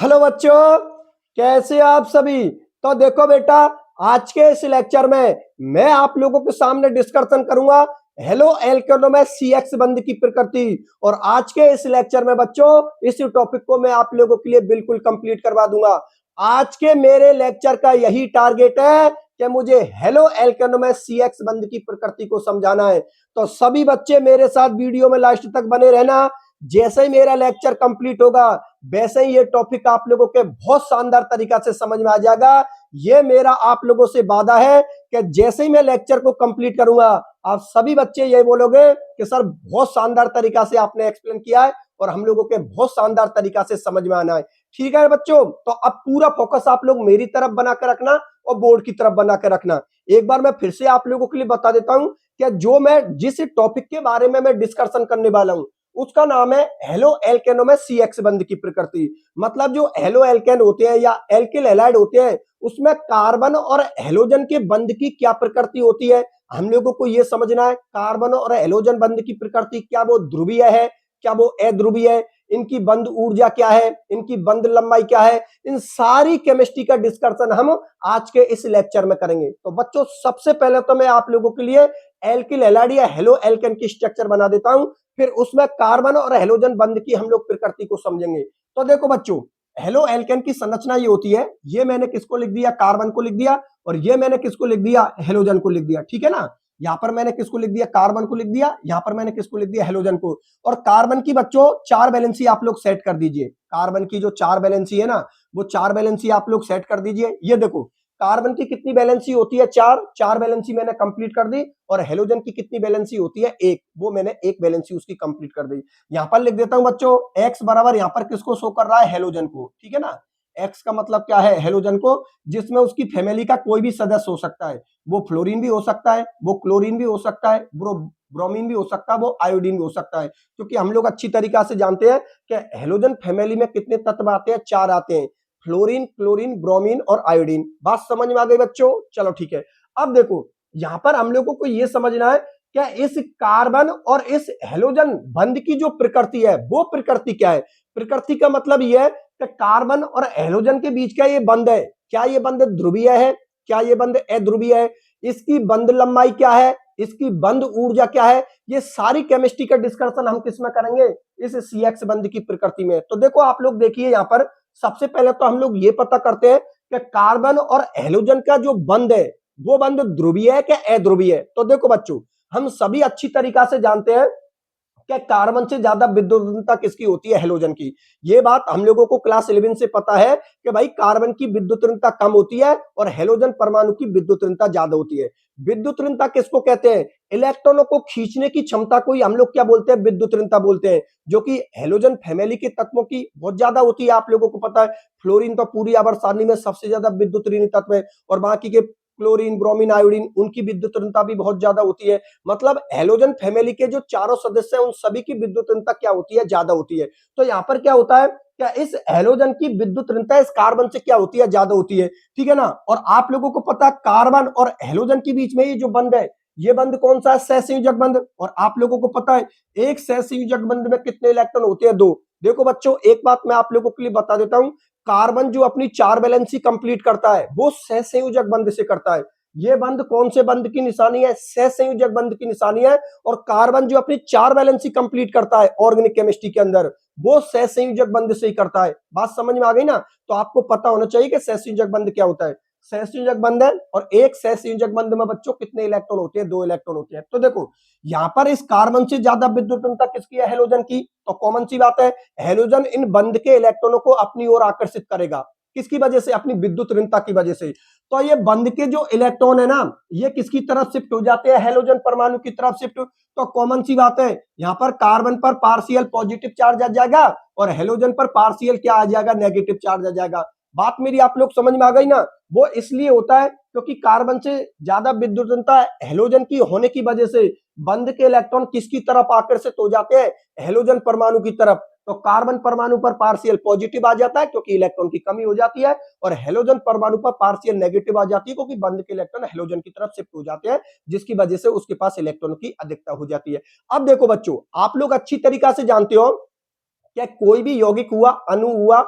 Hello बच्चों, कैसे आप सभी। तो देखो बेटा, आज के इस लेक्चर में मैं आप लोगों के सामने डिस्कशन करूंगा हेलो एल्केनो में CX बंध की प्रकृति। और आज के इस लेक्चर में बच्चों इस टॉपिक को मैं आप लोगों के लिए बिल्कुल कंप्लीट करवा दूंगा। आज के मेरे लेक्चर का यही टारगेट है कि मुझे हेलो एल्केनो में CX बंध की प्रकृति को समझाना है। तो सभी बच्चे मेरे साथ वीडियो में लास्ट तक बने रहना। जैसे ही मेरा लेक्चर कंप्लीट होगा वैसे ही ये टॉपिक आप लोगों के बहुत शानदार तरीका से समझ में आ जाएगा। ये मेरा आप लोगों से वादा है कि जैसे ही मैं लेक्चर को कंप्लीट करूंगा आप सभी बच्चे ये बोलोगे कि सर बहुत शानदार तरीका से आपने एक्सप्लेन किया है और हम लोगों के बहुत शानदार तरीका से समझ में आना है। ठीक है बच्चों, तो अब पूरा फोकस आप लोग मेरी तरफ बना कर रखना और बोर्ड की तरफ बना कर रखना। एक बार मैं फिर से आप लोगों के लिए बता देता हूं कि जो मैं जिस टॉपिक के बारे में मैं डिस्कशन करने वाला हूं उसका नाम है हेलो एल्केनो में CX बंध की प्रकृति। मतलब जो हेलो एल्केन होते हैं या एल्किल हैलाइड होते हैं उसमें कार्बन और हेलोजन के बंध की क्या प्रकृति होती है, हम लोगों को यह समझना है। कार्बन और हेलोजन बंध की प्रकृति क्या वो ध्रुवीय है, क्या वो अध्रुवीय है, इनकी बंध ऊर्जा क्या है, इनकी बंध लंबाई क्या है, इन सारी केमिस्ट्री का डिस्कशन हम आज के इस लेक्चर में करेंगे। तो बच्चों सबसे पहले तो मैं आप लोगों के लिए एल्किल हैलाइड या हेलो एल्केन की स्ट्रक्चर बना देता हूं, फिर उसमें कार्बन और हेलोजन बंध की हम लोग प्रकृति को समझेंगे। तो देखो बच्चों, हेलो एल्केन की संरचना ये होती है, ये मैंने किसको लिख दिया, कार्बन को लिख दिया, और ये मैंने किसको लिख दिया, हेलोजन को लिख दिया। ठीक है ना, यहां पर मैंने किसको लिख दिया, कार्बन को लिख दिया, यहां पर मैंने किसको लिख दिया, हेलोजन को। और कार्बन की बच्चों 4 वैलेंसी आप लोग सेट कर दीजिए। कार्बन की जो 4 वैलेंसी है ना वो 4 वैलेंसी आप लोग सेट कर दीजिए। ये देखो कार्बन की कितनी वैलेंसी होती है, 4 वैलेंसी मैंने कंप्लीट कर दी। और हेलोजन की कितनी वैलेंसी होती है, 1, वो मैंने 1 वैलेंसी उसकी कंप्लीट कर दी। यहां पर लिख देता हूं बच्चों x बराबर यहां पर किसको शो कर रहा है, हेलोजन को। ठीक है ना, x का मतलब क्या है, हेलोजन को, जिसमें उसकी फैमिली का कोई भी सदस्य हो सकता है। वो फ्लोरीन भी हो सकता है, वो क्लोरीन भी हो सकता है, ब्रोमीन भी हो सकता है, वो आयोडीन भी हो सकता है। क्योंकि हम लोग अच्छी तरीका से जानते हैं कि हेलोजन फैमिली में कितने तत्व आते हैं, 4 आते हैं, फ्लोरीन, क्लोरीन, ब्रोमीन और आयोडीन। बात समझ में आ गई बच्चों, चलो ठीक है। अब देखो यहां पर हम लोगों को यह समझना है क्या इस कार्बन और इस हेलोजन बंध की जो प्रकृति है वो प्रकृति क्या है। प्रकृति का मतलब यह है कि कार्बन और हेलोजन के बीच का ये बंध है, क्या ये बंध ध्रुवीय है, क्या ये बंध अध्रुवीय है, इसकी बंध लंबाई क्या है, इसकी बंध ऊर्जा क्या है। ये सारी केमिस्ट्री का डिस्कशन हम किस में करेंगे, इस CX बंध की प्रकृति में। तो देखो आप लोग देखिए यहां पर सबसे पहले तो हम लोग ये पता करते हैं कि कार्बन और हेलोजन का जो बंध है वो बंध ध्रुवीय है क्या अध्रुवीय है। तो देखो बच्चों हम सभी अच्छी तरीका से जानते हैं कि कार्बन से ज्यादा विद्युतता किसकी होती है, हेलोजन की। ये बात हम लोगों को क्लास 11 से पता है कि भाई कार्बन की विद्युतता कम होती है और हेलोजन परमाणु की विद्युतता ज्यादा होती है। विद्युतता किसको कहते हैं, इलेक्ट्रॉनों को खींचने की क्षमता को ही हम लोग क्या बोलते हैं, विद्युतता बोलते हैं, जो कि हेलोजन फैमिली के तत्वों की बहुत ज्यादा होती है। आप लोगों को पता है फ्लोरीन तो पूरी आवर्त सारणी में सबसे ज्यादा विद्युत ऋणी तत्व है, और बाकी के क्लोरीन, ब्रोमीन, आयोडीन उनकी विद्युतता भी बहुत ज्यादा होती है। मतलब हेलोजन फैमिली के जो चारों सदस्य हैं उन सभी की विद्युतता क्या होती है, ज्यादा होती है। तो यहाँ पर क्या होता है, क्या इस हेलोजन की विद्युतता इस कार्बन से क्या होती है, ज्यादा होती है। ठीक है ना, और आप लोगों को पता है कार्बन और हेलोजन के बीच में ये जो बंध है ये बंध कौन सा है, सहसंयोजक बंध। और आप लोगों को पता है एक सहसंयोजक बंध में कितने इलेक्ट्रॉन होते हैं, 2। देखो बच्चों एक बात मैं आप लोगों के लिए बता देता हूं, कार्बन जो अपनी 4 वैलेंसी कंप्लीट करता है वो सहसंयोजक बंध से करता है। ये बंध कौन से बंध की निशानी है, सहसंयोजक बंध की निशानी है। और कार्बन जो अपनी 4 वैलेंसी कंप्लीट करता है ऑर्गेनिक केमिस्ट्री के अंदर वो सहसंयोजक बंध से ही करता है। बात समझ में आ गई ना, तो आपको पता होना चाहिए कि सहसंयोजक बंध क्या होता है। सहसंयोजक बंध है, और एक सहसंयोजक बंध में बच्चों कितने इलेक्ट्रॉन होते हैं, 2 इलेक्ट्रॉन होते हैं। तो देखो यहां पर इस कार्बन से ज्यादा विद्युतता किसकी है, हेलोजन की। तो कॉमन सी बात है हेलोजन इन बंध के इलेक्ट्रॉनों को अपनी ओर आकर्षित करेगा, किसकी वजह से, अपनी विद्युत ऋणता की वजह से। तो ये बंध के जो इलेक्ट्रॉन है ना ये किसकी तरफ शिफ्ट हो जाते हैं, हेलोजन परमाणु की तरफ शिफ्ट। तो कॉमन सी बात है यहां पर कार्बन पर पार्शियल पॉजिटिव चार्ज आ जाएगा और हेलोजन पर पार्शियल क्या आ जाएगा, नेगेटिव चार्ज आ जाएगा। बात मेरी आप लोग समझ में आ गई ना। वो इसलिए होता है क्योंकि कार्बन से ज्यादा विद्युतता हेलोजन की होने की वजह से बंध के इलेक्ट्रॉन किसकी तरफ आकर्षित हो जाते हैं, हेलोजन परमाणु की तरफ। तो कार्बन परमाणु पर पार्शियल पॉजिटिव आ जाता है क्योंकि इलेक्ट्रॉन की कमी हो जाती है, और हेलोजन परमाणु पर पार्शियल नेगेटिव आ जाती है क्योंकि बंध के इलेक्ट्रॉन हेलोजन की तरफ शिफ्ट हो जाते हैं, जिसकी वजह से उसके पास इलेक्ट्रॉन की अधिकता हो जाती है। अब देखो बच्चों आप लोग अच्छी तरीका से जानते हो क्या कोई भी यौगिक हुआ, अणु हुआ,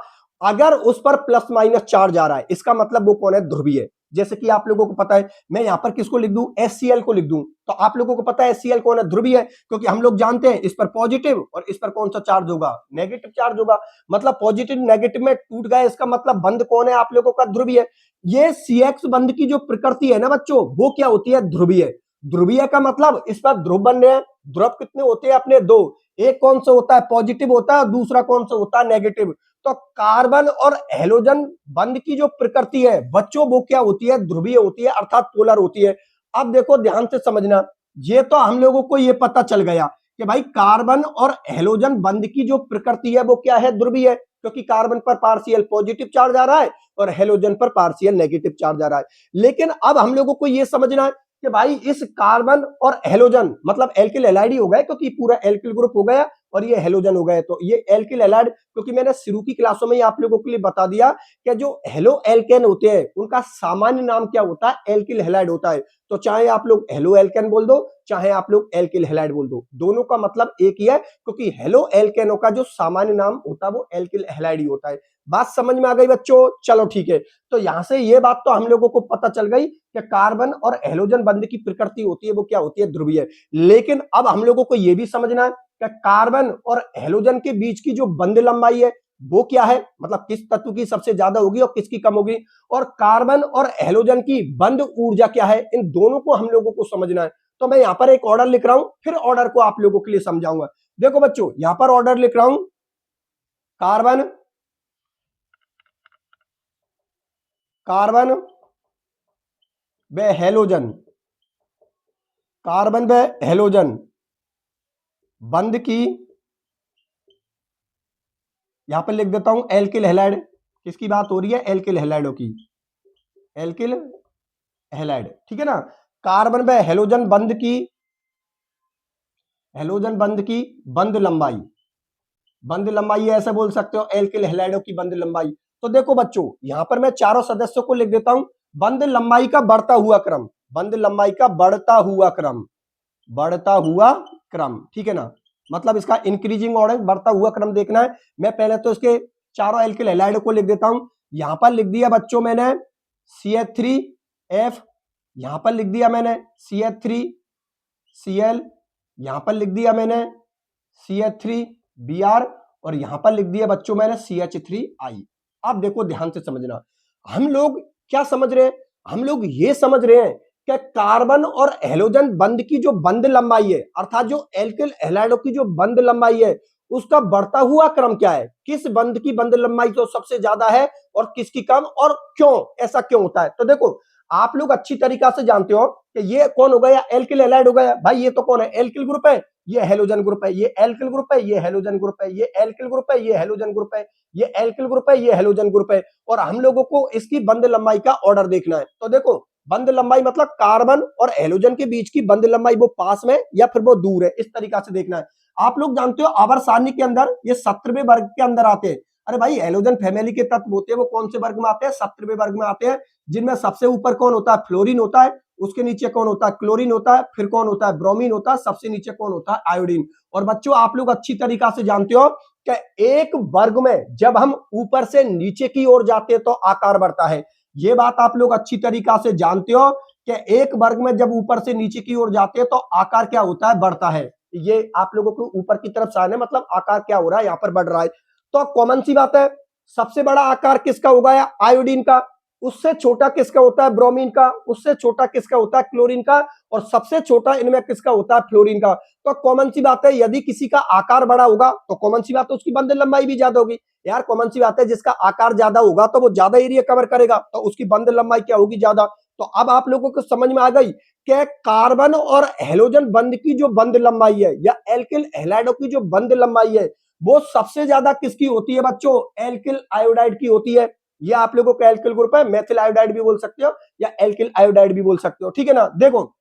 अगर उस पर प्लस माइनस चार्ज आ रहा है इसका मतलब वो कौन है, ध्रुवीय। जैसे कि आप लोगों को पता है, मैं यहां पर किसको लिख दूं, HCl को लिख दूं, तो आप लोगों को पता है HCl कौन है, ध्रुवीय है, क्योंकि हम लोग जानते हैं इस पर पॉजिटिव और इस पर कौन सा चार्ज होगा, नेगेटिव चार्ज होगा। मतलब पॉजिटिव नेगेटिव में टूट गया, इसका मतलब बंध कौन है, आप लोगों का ध्रुवीय। ये CX बंध की जो प्रकृति है ना बच्चों, वो क्या होती है, ध्रुवीय। ध्रुवीय का मतलब इस पर ध्रुव बन रहे हैं। ध्रुव कितने होते हैं अपने, दो। एक कौन सा होता है, पॉजिटिव होता है, और दूसरा कौन सा होता है, नेगेटिव। तो कार्बन और हेलोजन बंध की जो प्रकृति है बच्चों, वो क्या होती है, ध्रुवीय होती है, अर्थात पोलर होती है। अब देखो ध्यान से समझना, ये तो हम लोगों को ये पता चल गया कि भाई कार्बन और हेलोजन बंध की जो प्रकृति है वो क्या है, ध्रुवीय, क्योंकि कार्बन पर पार्शियल पॉजिटिव चार्ज आ रहा है और हेलोजन पर पार्शियल नेगेटिव चार्ज आ रहा है। लेकिन अब हम लोगों को यह समझना है कि भाई इस कार्बन और हेलोजन मतलब एल्किल हैलाइड ही हो गए, क्योंकि पूरा एल्किल ग्रुप हो गया और ये हेलोजन हो गए, तो ये एल्किल हैलाइड, क्योंकि मैंने शुरू की क्लासों में ही आप लोगों के लिए बता दिया कि जो हेलो एल्केन होते हैं उनका सामान्य नाम क्या होता है, एल्किल हैलाइड होता है। तो चाहे आप लोग हेलो एल्केन बोल दो, चाहे आप लोग एल्किल हैलाइड बोल दो, दोनों का मतलब एक ही है, क्योंकि हेलो एल्केनों का जो सामान्य नाम होता है वो एल्किल हैलाइड ही होता है। बात समझ में आ गई बच्चों, चलो ठीक है। तो यहां से ये बात तो हम लोगों को पता चल गई कि कार्बन और हेलोजन बंध की प्रकृति होती है वो क्या होती है, ध्रुवीय। लेकिन अब हम लोगों को यह भी समझना है कि कार्बन और हेलोजन के बीच की जो बंध लंबाई है वो क्या है, मतलब किस तत्व की सबसे ज्यादा होगी और किसकी कम होगी, और कार्बन और हेलोजन की बंध ऊर्जा क्या है, इन दोनों को हम लोगों को समझना है। तो मैं यहां पर एक ऑर्डर लिख रहा हूं, फिर ऑर्डर को आप लोगों के लिए समझाऊंगा। देखो बच्चों, यहां पर ऑर्डर लिख रहा हूं, कार्बन कार्बन व हेलोजन, कार्बन व हेलोजन बंध की, यहां पर लिख देता हूं एल्किल हैलाइड। किसकी बात हो रही है, एल्किल हैलाइडों की, एल्किल हैलाइड, ठीक है ना। कार्बन व हेलोजन बंध की, हेलोजन बंध की बंध लंबाई, बंध लंबाई ऐसे बोल सकते हो, एल्किल हैलाइडों की बंध लंबाई। तो देखो बच्चों, यहां पर मैं चारों सदस्यों को लिख देता हूं, बंध लंबाई का बढ़ता हुआ क्रम, बंध लंबाई का बढ़ता हुआ क्रम, बढ़ता हुआ क्रम, ठीक है ना। मतलब इसका इंक्रीजिंग ऑर्डर, बढ़ता हुआ क्रम देखना है। मैं पहले तो इसके चारों एल्किल हैलाइड को लिख देता हूं। यहां पर लिख दिया बच्चों मैंने CH3F, यहां पर लिख दिया मैंने CH3Cl, यहां पर लिख दिया मैंने CH3Br, और यहां पर लिख दिया बच्चों मैंने CH3I। अब देखो ध्यान से समझना, हम लोग क्या समझ रहे हैं, हम लोग ये समझ रहे हैं कि कार्बन और हेलोजन बंध की जो बंध लंबाई है, अर्थात जो एल्किल हैलाइडों की जो बंध लंबाई है उसका बढ़ता हुआ क्रम क्या है, किस बंध की बंध लंबाई तो सबसे ज्यादा है और किसकी कम, और क्यों, ऐसा क्यों होता है। तो देखो, आप लोग अच्छी तरीका से जानते हो कि ये कौन हो गया, एल्किल हैलाइड हो गया। भाई ये तो कौन है, एल्किल ग्रुप है, ये हेलोजन ग्रुप है, ये एल्किल ग्रुप है, ये हेलोजन ग्रुप है, ये एल्किल ग्रुप है, ये हेलोजन ग्रुप है, ये एल्किल ग्रुप है, ये हेलोजन ग्रुप है, और हम लोगों को इसकी बंध लंबाई का ऑर्डर देखना है। तो देखो, बंध लंबाई मतलब कार्बन और हेलोजन के बीच की बंध लंबाई, वो पास में या फिर वो दूर है, इस तरीका से देखना है। आप लोग जानते हो आवर्त सारणी के अंदर ये 17वें वर्ग के अंदर आते हैं। अरे भाई, हेलोजन फैमिली के तत्व होते हैं वो कौन से वर्ग में आते हैं, 17वें वर्ग में आते हैं, जिनमें सबसे ऊपर कौन होता है, फ्लोरीन होता है, उसके नीचे कौन होता है, क्लोरीन होता है, फिर कौन होता है, ब्रोमीन होता है, सबसे नीचे कौन होता है, आयोडीन। और बच्चों, आप लोग अच्छी तरीका से जानते हो कि एक वर्ग में जब हम ऊपर से नीचे की ओर जाते हैं तो आकार बढ़ता है। ये बात आप लोग अच्छी तरीका से जानते हो कि एक वर्ग में जब ऊपर से नीचे की ओर जाते हैं तो आकार क्या होता है, बढ़ता है। ये आप लोगों को ऊपर की तरफ साइन है, मतलब आकार क्या हो रहा है, यहां पर बढ़ रहा है। तो कॉमन सी बात है, सबसे बड़ा आकार किसका होगा, या आयोडीन का, उससे छोटा किसका होता है, ब्रोमीन का, उससे छोटा किसका होता है, क्लोरीन का, और सबसे छोटा इनमें किसका होता है, फ्लोरीन का। तो कॉमन सी बात है, यदि किसी का आकार बड़ा होगा तो कॉमन सी बात है उसकी बंध लंबाई भी ज्यादा होगी। यार कॉमन सी बात है, जिसका आकार ज्यादा होगा तो वो ज्यादा एरिया कवर करेगा, तो उसकी बंध लंबाई क्या होगी, ज्यादा। तो अब आप लोगों को समझ में आ गई कि कार्बन और हेलोजन बंध की जो बंध लंबाई है, या एल्किल हैलाइडों की जो बंध लंबाई है, वो सबसे ज्यादा किसकी होती है बच्चों, एल्किल आयोडाइड की होती है। ये आप लोगों का एल्किल ग्रुप है, मेथिल आयोडाइड भी बोल सकते हो या एल्किल आयोडाइड भी बोल सकते हो, ठीक है ना। देखो,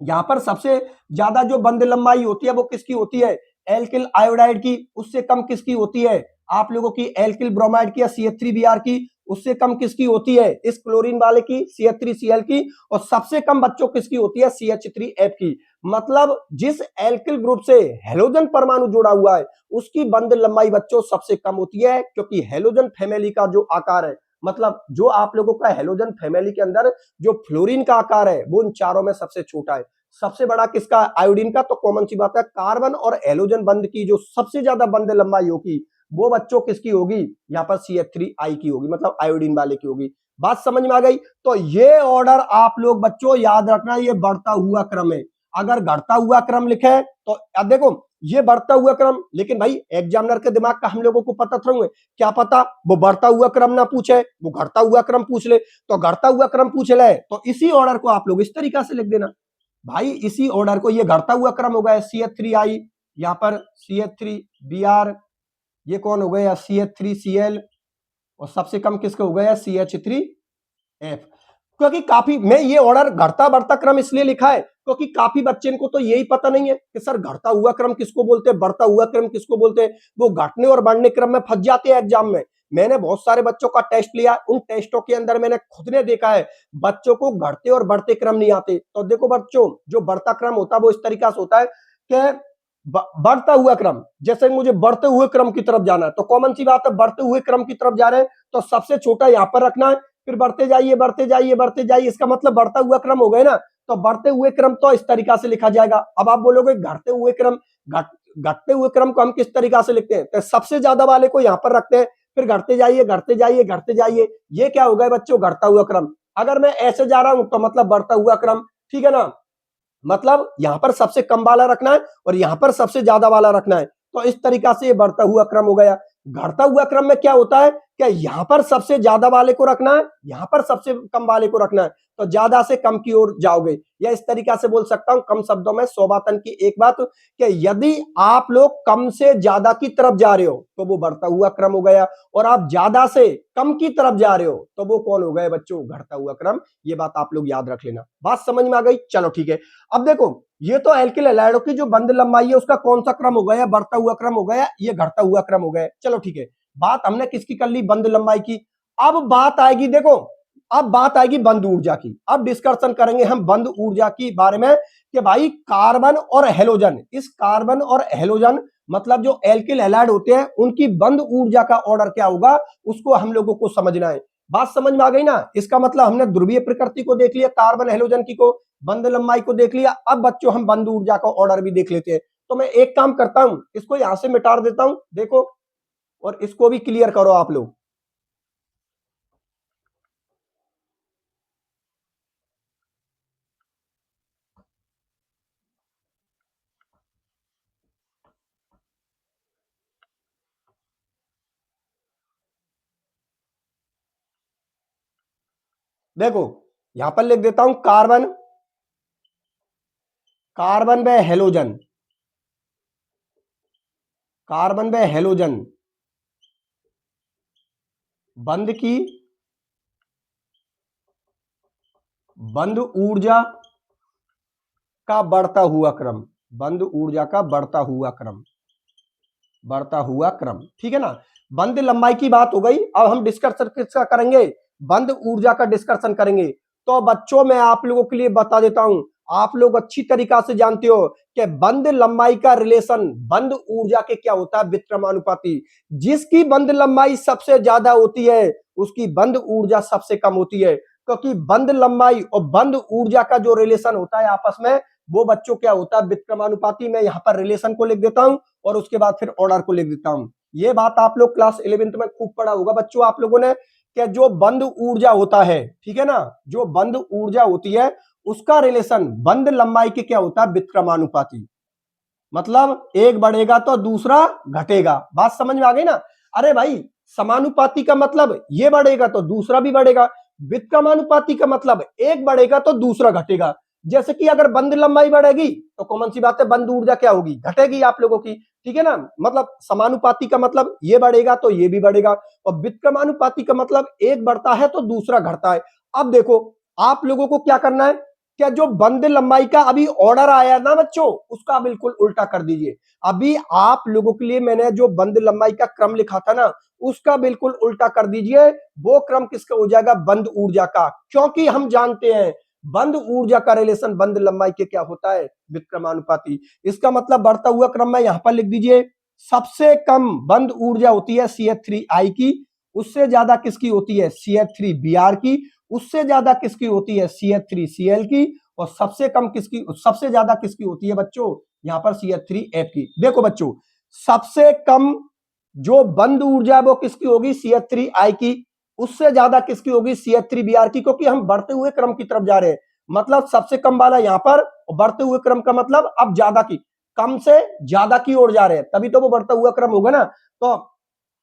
यहां पर सबसे ज्यादा जो बंध लंबाई होती है वो किसकी होती है, एल्किल आयोडाइड की। उससे कम किसकी होती है, आप लोगों की एल्किल ब्रोमाइड की या CH3Br की। उससे कम किसकी होती है, इस क्लोरीन वाले की, CH3Cl की। और सबसे कम बच्चों किसकी होती है, CH3F की। मतलब जिस एल्किल ग्रुप से हेलोजन परमाणु जुड़ा हुआ है उसकी बंध लंबाई बच्चों सबसे कम होती है, क्योंकि हेलोजन फैमिली का जो आकार है, मतलब जो आप लोगों का हेलोजन फैमिली के अंदर जो फ्लोरीन का आकार है वो इन चारों में सबसे छोटा है। सबसे बड़ा किसका? आयोडीन का। तो कॉमन सी बात है, कार्बन और हेलोजन बंध की जो सबसे ज्यादा बंध लंबाई होगी वो बच्चों किसकी होगी? यहाँ पर CH3I की होगी, मतलब आयोडीन वाले की होगी। बात समझ में आ गई? तो ये ऑर्डर आप लोग बच्चों याद रखना, ये बढ़ता हुआ क्रम है। अगर घटता हुआ क्रम लिखे तो अब देखो ये बढ़ता हुआ क्रम, लेकिन भाई एग्जामिनर के दिमाग का हम लोगों को पता थोड़ा, क्या पता वो बढ़ता हुआ क्रम ना पूछे, वो घटता हुआ क्रम पूछ ले। तो घटता हुआ क्रम पूछ ले तो इसी ऑर्डर को आप लोग इस तरीका से लिख देना भाई, इसी ऑर्डर को। ये घटता हुआ क्रम हो गया CH3I, यहाँ पर CH3Br, ये कौन हो गया? CH3Cl, और सबसे कम किसका हो गया? CH3F। क्योंकि काफी मैं ये ऑर्डर घटता बढ़ता क्रम इसलिए लिखा है क्योंकि काफी बच्चे को तो यही पता नहीं है कि सर घटता हुआ क्रम किसको बोलते हैं, बढ़ता हुआ क्रम किसको बोलते हैं। वो घटने और बढ़ने क्रम में फंस जाते हैं एग्जाम में। मैंने बहुत सारे बच्चों का टेस्ट लिया, उन टेस्टों के अंदर मैंने खुद ने देखा है बच्चों को घटते और बढ़ते क्रम नहीं आते। तो देखो बच्चों, जो बढ़ता क्रम होता है वो इस तरीका से होता है कि बढ़ता हुआ क्रम, जैसे मुझे बढ़ते हुए क्रम की तरफ जाना है तो कॉमन सी बात है बढ़ते हुए क्रम की तरफ जा रहे हैं तो सबसे छोटा यहां पर रखना है, फिर बढ़ते जाइए बढ़ते जाइए बढ़ते जाइए, इसका मतलब बढ़ता हुआ क्रम हो गए ना। तो बढ़ते हुए क्रम तो इस तरीका से लिखा जाएगा। अब आप बोलोगे घटते हुए क्रम, घटते हुए क्रम को हम किस तरीका से लिखते हैं? तो सबसे ज्यादा वाले को यहां पर रखते हैं, फिर घटते जाइए घटते जाइए घटते जाइए। ये क्या हो गया बच्चों? घटता हुआ क्रम। अगर मैं ऐसे जा रहा हूं तो मतलब बढ़ता हुआ क्रम, ठीक है ना। मतलब यहां पर सबसे कम वाला रखना है और यहां पर सबसे ज्यादा वाला रखना है। तो इस तरीका से ये बढ़ता हुआ क्रम हो गया। घटता हुआ क्रम में क्या होता है, क्या यहां पर सबसे ज्यादा वाले को रखना है, यहां पर सबसे कम वाले को रखना है, तो ज्यादा से कम की ओर जाओगे। या इस तरीका से बोल सकता हूं कम शब्दों में सौबातन की एक बात, कि यदि आप लोग कम से ज्यादा की तरफ जा रहे हो तो वो बढ़ता हुआ क्रम हो गया, और आप ज्यादा से कम की तरफ जा रहे हो तो वो कौन हो गए बच्चों? घटता हुआ क्रम। ये बात आप लोग याद रख लेना। बात समझ में आ गई? चलो ठीक है। अब देखो ये तो एल्किल हैलाइडों की जो बंध लंबाई है उसका कौन सा क्रम हो गया? बढ़ता हुआ क्रम हो गया, ये घटता हुआ क्रम हो गया। चलो ठीक है, बात हमने किसकी कर ली? बंध लंबाई की। अब बात आएगी, देखो अब बात आएगी बंध ऊर्जा की। अब डिस्कशन करेंगे हम बंध ऊर्जा की बारे में कि भाई कार्बन और हेलोजन, इस कार्बन और हेलोजन मतलब जो एल्किल हैलाइड होते हैं उनकी बंध ऊर्जा का ऑर्डर क्या होगा उसको हम लोगों को समझना है। बात समझ में आ गई ना? इसका मतलब हमने ध्रुवीय प्रकृति को देख लिया, कार्बन हेलोजन की को, बंध लंबाई को देख लिया। अब बच्चों हम बंध ऊर्जा का ऑर्डर भी देख लेते हैं। तो मैं एक काम करता हूं, इसको यहां से मिटा देता हूं, देखो, और इसको भी क्लियर करो आप लोग। देखो यहां पर लिख देता हूं कार्बन, कार्बन व हेलोजन, कार्बन व हेलोजन बंध की बंध ऊर्जा का बढ़ता हुआ क्रम, बंध ऊर्जा का बढ़ता हुआ क्रम, बढ़ता हुआ क्रम, ठीक है ना। बंध लंबाई की बात हो गई। अब हम डिस्कशन किसका करेंगे? बंध ऊर्जा का डिस्कशन करेंगे। तो बच्चों मैं आप लोगों के लिए बता देता हूं, आप लोग अच्छी तरीका से जानते हो कि बंध लंबाई का रिलेशन बंध ऊर्जा के क्या होता है? विक्रमानुपाती। जिसकी बंध लंबाई सबसे ज्यादा होती है उसकी बंध ऊर्जा सबसे कम होती है, क्योंकि बंध लंबाई और बंध ऊर्जा का जो रिलेशन होता है आपस में वो बच्चों क्या होता है? विक्रमानुपाती। मैं यहां पर रिलेशन को लिख देता हूं और उसके बाद फिर ऑर्डर को लिख देता हूं। ये बात आप लोग क्लास 11th में खूब पढ़ा होगा बच्चों आप लोगों ने, कि जो बंध ऊर्जा होता है, ठीक है ना, जो बंध ऊर्जा होती है उसका रिलेशन बंध लंबाई के क्या होता है? विक्रमानुपाती। मतलब एक बढ़ेगा तो दूसरा घटेगा। बात समझ में आ गई ना? अरे भाई समानुपाती का मतलब ये बढ़ेगा तो दूसरा भी बढ़ेगा, विक्रमानुपाती का मतलब एक बढ़ेगा तो दूसरा घटेगा। जैसे कि अगर बंध लंबाई बढ़ेगी तो कौन सी बात है? बंध ऊर्जा क्या होगी? घटेगी आप लोगों की, ठीक है ना। मतलब समानुपाती का मतलब ये बढ़ेगा तो ये भी बढ़ेगा, और विक्रमानुपाती का मतलब एक बढ़ता है तो दूसरा घटता है। अब देखो आप लोगों को क्या करना है, क्या जो बंध लंबाई का अभी ऑर्डर आया ना बच्चों उसका बिल्कुल उल्टा कर दीजिए। अभी आप लोगों के लिए मैंने जो बंध लंबाई का क्रम लिखा था ना उसका बिल्कुल उल्टा कर दीजिए। वो क्रम किसका हो जाएगा? बंध ऊर्जा का। क्योंकि हम जानते हैं बंद ऊर्जा का रिलेशन बंद लंबाई के क्या होता है, विक्रमानुपाती। इसका मतलब बढ़ता हुआ क्रम में यहां पर लिख दीजिए, सबसे कम बंद ऊर्जा होती है CH3I की, उससे ज्यादा किसकी होती है CH3Br की, उससे ज्यादा किसकी होती है CH3Cl की, और सबसे कम किसकी, सबसे ज्यादा किसकी होती है बच्चों, यहां पर CH3F की। देखो बच्चों, सबसे कम जो बंद ऊर्जा है वो किसकी होगी CH3I की, उससे ज्यादा किसकी होगी CH3Br की, क्योंकि हम बढ़ते हुए क्रम की तरफ जा रहे हैं। मतलब सबसे कम वाला यहां पर, बढ़ते हुए क्रम का मतलब अब ज्यादा की, कम से ज्यादा की ओर जा रहे हैं, तभी तो वो बढ़ता हुआ क्रम होगा ना। तो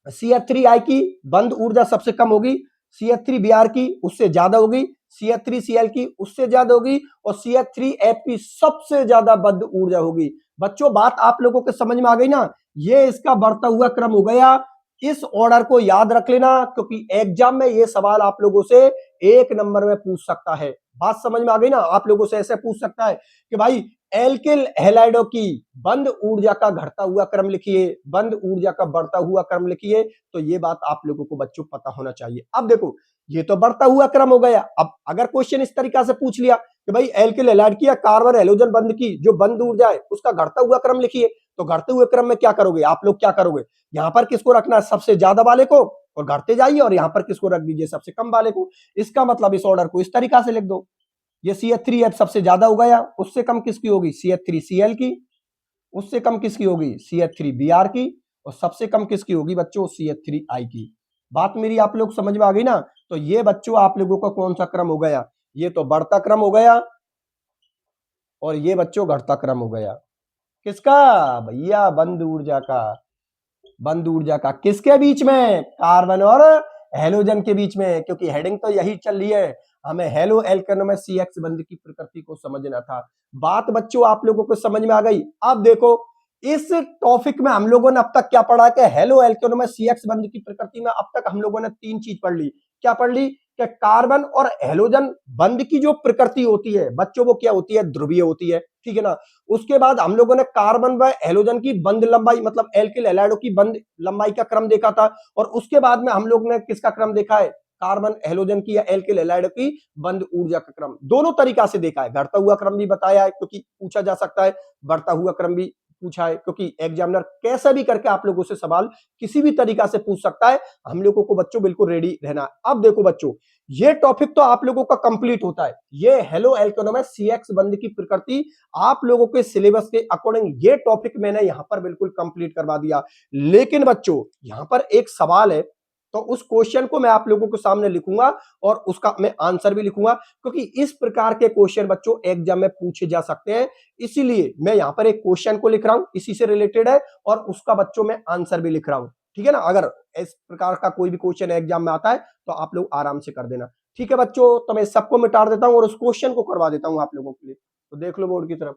CH3I की बंद ऊर्जा सबसे कम होगी, CH3Br की उससे ज्यादा होगी, CH3Cl की उससे ज्यादा होगी, और CH3F की सबसे ज्यादा बंद ऊर्जा होगी। बच्चों बात आप लोगों के समझ में आ गई ना, ये इसका बढ़ता हुआ क्रम हो गया। इस ऑर्डर को याद रख लेना, क्योंकि एग्जाम में ये सवाल आप लोगों से 1 नंबर में पूछ सकता है। बात समझ में आ गई ना, आप लोगों से ऐसे पूछ सकता है कि भाई एल्किल हैलाइडों की बंद ऊर्जा का घटता हुआ क्रम लिखिए, बंद ऊर्जा का बढ़ता हुआ क्रम लिखिए। तो ये बात आप लोगों को बच्चों पता होना चाहिए। अब देखो, ये तो बढ़ता हुआ क्रम हो गया। अब अगर क्वेश्चन इस तरीका से पूछ लिया कि भाई एल्किल हैलाइड की या कार्बन हैलोजन बंद की जो बंद ऊर्जा है उसका घटता हुआ क्रम लिखिए, तो घटते हुए क्रम में क्या करोगे आप लोग, क्या करोगे, यहां पर किसको रखना है सबसे ज्यादा वाले को, और घटते जाइए, और यहां पर किसको रख दीजिए सबसे कम वाले को। इसका मतलब इस ऑर्डर को इस तरीका से लिख दो, ये CH3F सबसे ज्यादा हो गया, उससे कम किसकी होगी CH3Cl की, उससे कम किसकी होगी CH3Br की, और सबसे कम किसकी होगी बच्चों CH3I की। बात मेरी आप लोग समझ में आ गई ना। तो ये बच्चों आप लोगों का कौन सा क्रम हो गया, ये तो बढ़ता क्रम हो गया, और ये बच्चों घटता क्रम हो गया। किसका भैया, बंद ऊर्जा का। बंद ऊर्जा का किसके बीच में, कार्बन और हेलोजन के बीच में, क्योंकि हेडिंग तो यही चल रही है, हमें हेलो एल्केनो में CX बंद की प्रकृति को समझना था। बात बच्चों आप लोगों को समझ में आ गई। अब देखो, इस टॉपिक में हम लोगों ने अब तक क्या पढ़ा कि हेलो एल्केनो में CX बंद की प्रकृति में अब तक हम लोगों ने 3 चीज पढ़ ली। क्या पढ़ ली कि कार्बन और हेलोजन बंद की जो प्रकृति होती है बच्चों, वो क्या होती है, ध्रुवीय होती है, ठीक है ना। उसके बाद हम लोगों ने कार्बन व हेलोजन की बंद लंबाई मतलब एल्किल हैलाइडों की बंद लंबाई का क्रम देखा था, और उसके बाद में हम लोग ने किसका क्रम देखा है, कार्बन हेलोजन की या एल्किल हैलाइडों की बंद ऊर्जा का क्रम। दोनों तरीका से देखा है, घटता हुआ क्रम भी बताया है क्योंकि पूछा जा सकता है, बढ़ता हुआ क्रम भी पूछा है, क्योंकि एग्जामिनर कैसा भी करके आप लोगों से सवाल किसी भी तरीका से पूछ सकता है। हम लोगों को बच्चों बिल्कुल रेडी रहना है। अब देखो बच्चों, ये टॉपिक तो आप लोगों का कंप्लीट होता है, ये हेलो एल्केनो में CX बंद की प्रकृति आप लोगों के सिलेबस के अकॉर्डिंग ये टॉपिक मैंने यहां पर बिल्कुल कंप्लीट करवा दिया। लेकिन बच्चों यहां पर एक सवाल है, तो उस क्वेश्चन को मैं आप लोगों के सामने लिखूंगा और उसका मैं आंसर भी लिखूंगा, क्योंकि इस प्रकार के क्वेश्चन बच्चों एग्जाम में पूछे जा सकते हैं। इसीलिए मैं यहां पर एक क्वेश्चन को लिख रहा हूं, इसी से रिलेटेड है, और उसका बच्चों में आंसर भी लिख रहा हूं, ठीक है ना। अगर इस प्रकार का कोई भी क्वेश्चन एग्जाम में आता है तो आप लोग आराम से कर देना, ठीक है बच्चों। तो मैं सबको मिटा देता हूं और उस क्वेश्चन को करवा देता हूं आप लोगों के लिए, तो देख लो बोर्ड की तरफ।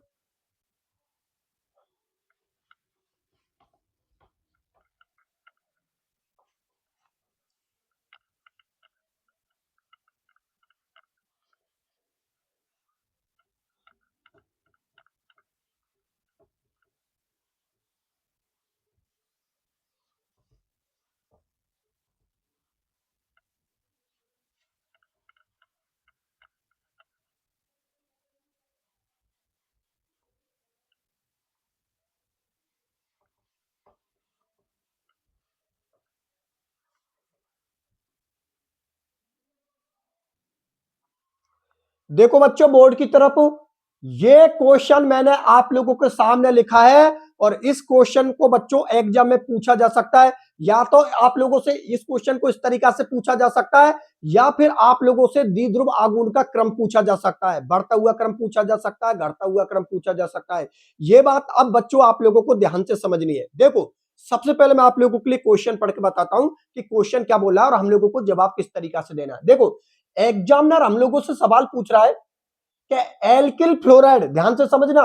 देखो बच्चों बोर्ड की तरफ, ये क्वेश्चन मैंने आप लोगों के सामने लिखा है, और इस क्वेश्चन को बच्चों एग्जाम में पूछा जा सकता है। या तो आप लोगों से इस क्वेश्चन को इस तरीका से पूछा जा सकता है, या फिर आप लोगों से द्विध्रुव आघूर्ण का क्रम पूछा जा सकता है, बढ़ता हुआ क्रम पूछा जा सकता है, घटता हुआ क्रम पूछा जा सकता है। ये बात अब बच्चों आप लोगों को ध्यान से समझनी है। देखो सबसे पहले मैं आप लोगों के लिए क्वेश्चन पढ़ के बताता हूं कि क्वेश्चन क्या बोला है और हम लोगों को जवाब किस तरीका से देना है। देखो एग्जामिनर हम लोगों से सवाल पूछ रहा है कि एल्किल फ्लोराइड, ध्यान से समझना,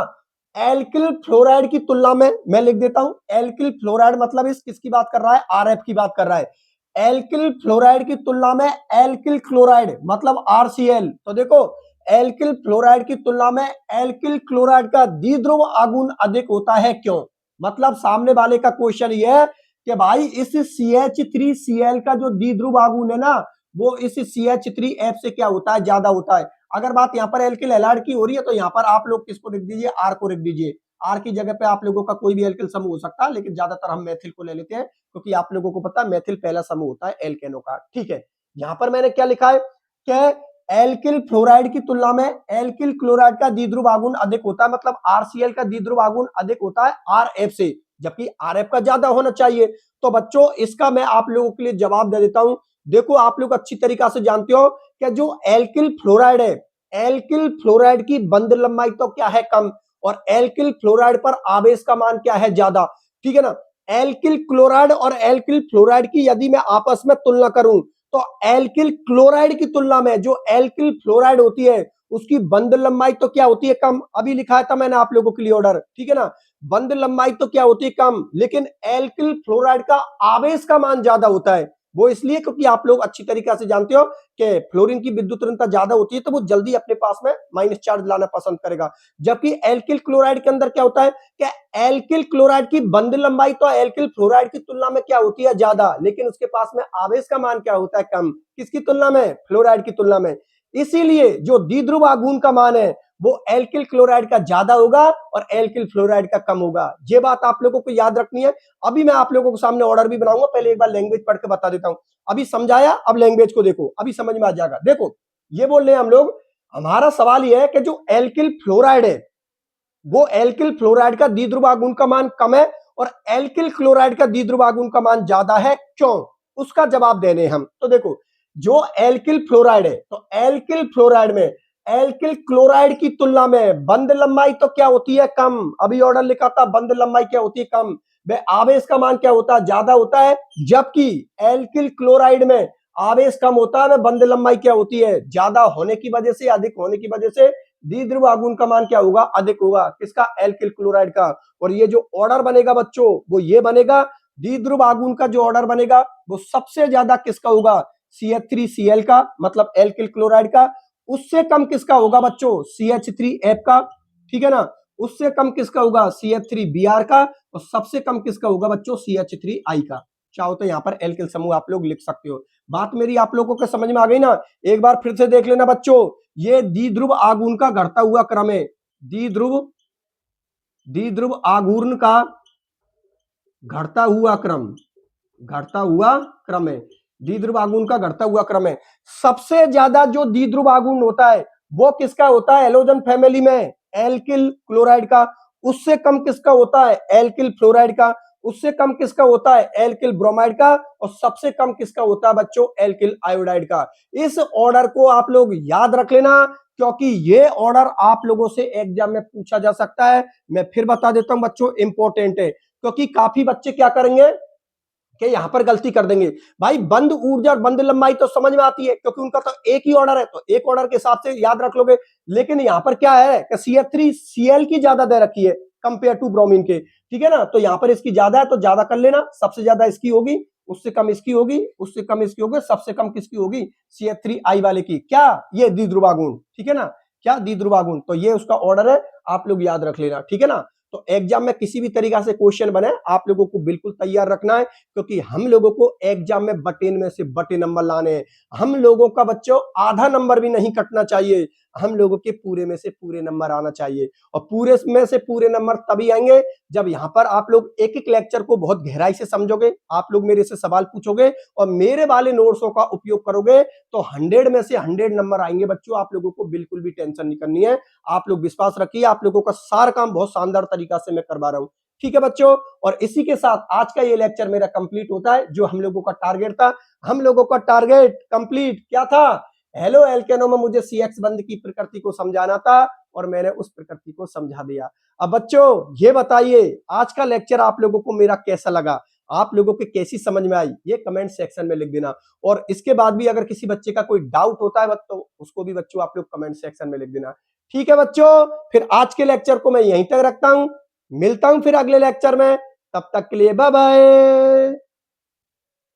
एल्किल फ्लोराइड की तुलना में, मैं लिख देता हूं एल्किल फ्लोराइड मतलब इस किसकी बात कर रहा है, RF की बात कर रहा है। एल्किल फ्लोराइड की तुलना में एल्किल क्लोराइड मतलब RCl। तो देखो एल्किल फ्लोराइड की तुलना में एल्किल क्लोराइड का द्विध्रुव आघूर्ण अधिक होता है, क्यों। मतलब सामने वाले का क्वेश्चन ये है कि भाई इस CH3Cl का जो द्विध्रुव आघूर्ण है ना, वो इस CH3F से क्या होता है, ज्यादा होता है। अगर बात यहाँ पर एल्किल हैलाइड की हो रही है तो यहाँ पर आप लोग किसको लिख दीजिए, आर को लिख दीजिए। आर की जगह पे आप लोगों का कोई भी एल्किल समूह हो सकता है, लेकिन ज्यादातर हम मेथिल को ले लेते हैं क्योंकि आप लोगों को पता है मेथिल पहला समूह होता है एल्केनो का। ठीक है, यहाँ पर मैंने क्या लिखा है कि एल्किल फ्लोराइड की तुलना में एल्किल क्लोराइड का द्विध्रुव आघूर्ण अधिक होता है, मतलब आरसीएल का द्विध्रुव आघूर्ण अधिक होता है आरएफ से, जबकि आरएफ का ज्यादा होना चाहिए। तो बच्चों इसका मैं आप लोगों के लिए जवाब दे देता हूं। देखो आप लोग अच्छी तरीका से जानते हो कि जो एल्किल फ्लोराइड है, एल्किल फ्लोराइड की बंध लंबाई तो क्या है कम, और एल्किल फ्लोराइड पर आवेश का मान क्या है ज्यादा। ठीक है ना, एल्किल क्लोराइड और एल्किल फ्लोराइड की यदि मैं आपस में तुलना करूं तो एल्किल क्लोराइड की तुलना में जो एल्किल फ्लोराइड होती है उसकी बंध लंबाई तो क्या होती है कम। अभी लिखा था मैंने आप लोगों के लिए ऑर्डर, ठीक है ना, बंध लंबाई तो क्या होती है कम, लेकिन एल्किल फ्लोराइड का आवेश का मान ज्यादा होता है। वो इसलिए क्योंकि आप लोग अच्छी तरीके से जानते हो कि फ्लोरीन की विद्युत ऋणता ज्यादा होती है तो वो जल्दी अपने पास में माइनस चार्ज लाना पसंद करेगा। जबकि एल्किल क्लोराइड के अंदर क्या होता है कि एल्किल क्लोराइड की बंध लंबाई तो एल्किल फ्लोराइड की तुलना में क्या होती है ज्यादा, लेकिन उसके पास में आवेश का मान क्या होता है कम, किसकी तुलना में, फ्लोराइड की तुलना में। इसीलिए जो द्विध्रुव आघूर्ण का मान है वो एल्किल क्लोराइड का ज्यादा होगा और एल्किल फ्लोराइड का कम होगा। ये बात आप लोगों को याद रखनी है। अभी मैं आप लोगों के सामने ऑर्डर भी बनाऊंगा, पहले एक बार लैंग्वेज पढ़ के बता देता हूं। अभी समझाया, अब लैंग्वेज को देखो, अभी समझ में आ जाएगा। देखो ये बोल रहे हैं हम लोग, हमारा सवाल यह है कि जो एल्किल फ्लोराइड है वो एल्किल फ्लोराइड का द्विध्रुव आघूर्ण का मान कम है और एल्किल क्लोराइड का द्विध्रुव आघूर्ण का मान ज्यादा है, क्यों, उसका जवाब देने हम। तो देखो जो एल्किल फ्लोराइड है तो एल्किल फ्लोराइड में एल्किल क्लोराइड की तुलना में बंध लंबाई तो क्या होती है कम। अभी ऑर्डर लिखा था बंध लंबाई क्या होती है कम, वे आवेश का मान क्या होता है ज्यादा होता है। जबकि एल्किल क्लोराइड में आवेश कम होता है, बंध लंबाई क्या होती है ज्यादा होने की वजह से, अधिक होने की वजह से द्विध्रुव आघूर्ण का मान क्या होगा, अधिक होगा, किसका, एल्किल क्लोराइड का। और ये जो ऑर्डर बनेगा बच्चों वो ये बनेगा, द्विध्रुव आघूर्ण का जो ऑर्डर बनेगा वो सबसे ज्यादा किसका होगा, CH3Cl का, मतलब एल्किल क्लोराइड का। उससे कम किसका होगा बच्चों, CH3F का। ठीक है ना, उससे कम किसका होगा, CH3Br का। और सबसे कम किसका होगा बच्चों, CH3I का। चाहो तो यहाँ पर एल्किल समूह आप लोग लिख सकते हो। बात मेरी आप लोगों को समझ में आ गई ना। एक बार फिर से देख लेना बच्चों, ये द्विध्रुव आघूर्ण का घटता हुआ क्रम है, द्विध्रुव आघूर्ण का घटता हुआ क्रम, घटता हुआ क्रम है, द्विध्रुव आघूर्ण का घटता हुआ क्रम है। सबसे ज्यादा जो द्विध्रुव आघूर्ण होता है वो किसका होता है, हैलोजन फैमिली में एल्किल क्लोराइड का। उससे कम किसका होता है, एल्किल फ्लोराइड का। उससे कम किसका होता है, एल्किल ब्रोमाइड का। और सबसे कम किसका होता है बच्चों, एल्किल आयोडाइड का। इस ऑर्डर को आप लोग याद रख लेना क्योंकि ये ऑर्डर आप लोगों से एग्जाम में पूछा जा सकता है। मैं फिर बता देता हूं बच्चों, इंपॉर्टेंट है क्योंकि काफी बच्चे क्या करेंगे कि यहां पर गलती कर देंगे। भाई बंद ऊर्जा और बंद लंबाई तो समझ में आती है क्योंकि उनका तो एक ही ऑर्डर है, तो एक ऑर्डर के हिसाब से याद रख लोगे। लेकिन यहां पर क्या है कि CH3Cl की ज्यादा दे रखी है कंपेयर टू ब्रोमीन के। ठीक है ना, तो यहां पर इसकी ज्यादा है तो ज्यादा कर लेना, सबसे ज्यादा इसकी होगी, उससे कम इसकी होगी, उससे कम इसकी होगी, सबसे कम किसकी होगी, CH3I वाले की। क्या, ये द्विध्रुव आघूर्ण। ठीक है ना, क्या, द्विध्रुव आघूर्ण। तो ये उसका ऑर्डर है, आप लोग याद रख लेना। ठीक है ना, तो एग्जाम में किसी भी तरीका से क्वेश्चन बने आप लोगों को बिल्कुल तैयार रखना है क्योंकि हम लोगों को एग्जाम में बटे में से बटे नंबर लाने हैं। हम लोगों का बच्चों आधा नंबर भी नहीं कटना चाहिए, हम लोगों के पूरे में से पूरे नंबर आना चाहिए। और पूरे में से पूरे नंबर तभी आएंगे जब यहां पर आप लोग एक एक लेक्चर को बहुत गहराई से समझोगे, आप लोग मेरे से सवाल पूछोगे और मेरे वाले नोट्सों का उपयोग करोगे तो 100 में से 100 नंबर आएंगे बच्चों। आप लोगों को बिल्कुल भी टेंशन नहीं करनी है, आप लोग विश्वास रखिए, आप लोगों का सारा काम बहुत शानदार तरीका से मैं करवा रहा हूं। ठीक है बच्चों, और इसी के साथ आज का ये लेक्चर मेरा कंप्लीट होता है। जो हम लोगों का टारगेट था, हम लोगों का टारगेट कंप्लीट क्या था, हेलो एल्केनो में मुझे CX बंध की प्रकृति को समझाना था और मैंने उस प्रकृति को समझा दिया। अब बच्चों ये बताइए आज का लेक्चर आप लोगों को मेरा कैसा लगा, आप लोगों के कैसी समझ में आई, ये कमेंट सेक्शन में लिख देना। और इसके बाद भी अगर किसी बच्चे का कोई डाउट होता है तो उसको भी बच्चों आप लोग कमेंट सेक्शन में लिख देना। ठीक है बच्चों, फिर आज के लेक्चर को मैं यहीं तक रखता हूं, मिलता हूं फिर अगले लेक्चर में, तब तक के लिए बाय बाय।